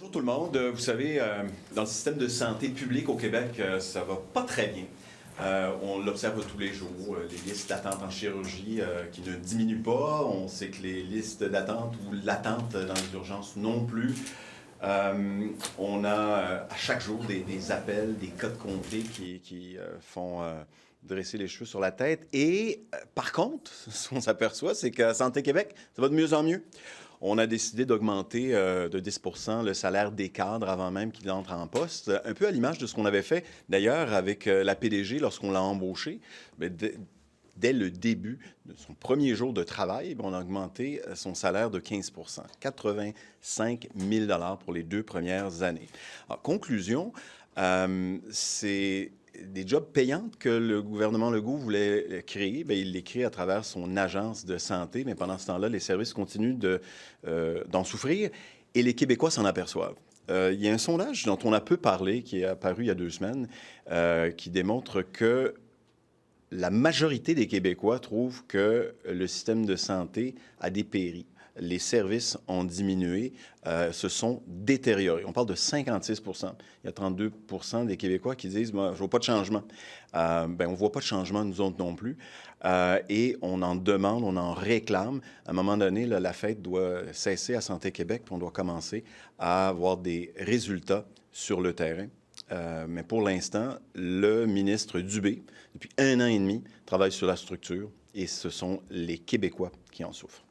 Bonjour tout le monde. Vous savez, dans le système de santé publique au Québec, ça va pas très bien. On l'observe tous les jours, les listes d'attente en chirurgie qui ne diminuent pas. On sait que les listes d'attente ou l'attente dans les urgences non plus. On a à chaque jour des appels, des cas de comté qui font dresser les cheveux sur la tête. Et par contre, ce qu'on s'aperçoit, c'est qu'à Santé Québec, ça va de mieux en mieux. On a décidé d'augmenter de 10 le salaire des cadres avant même qu'ils entrent en poste, un peu à l'image de ce qu'on avait fait d'ailleurs avec la PDG lorsqu'on l'a embauché. Mais dès le début de son premier jour de travail, on a augmenté son salaire de 15 85 000 pour les 2 premières années. Alors, conclusion, c'est des jobs payants que le gouvernement Legault voulait créer. Bien, il les crée à travers son agence de santé, mais pendant ce temps-là, les services continuent d'en souffrir et les Québécois s'en aperçoivent. Il y a un sondage dont on a peu parlé, qui est apparu il y a 2 semaines, qui démontre que la majorité des Québécois trouvent que le système de santé a dépéri. Les services ont diminué, se sont détériorés. On parle de 56 Il y a 32 des Québécois qui disent « je ne vois pas de changement ». On ne voit pas de changement, nous autres non plus. Et on en demande, on en réclame. À un moment donné, là, la fête doit cesser à Santé Québec, puis on doit commencer à avoir des résultats sur le terrain. Mais pour l'instant, le ministre Dubé, depuis 1 an et demi, travaille sur la structure et ce sont les Québécois qui en souffrent.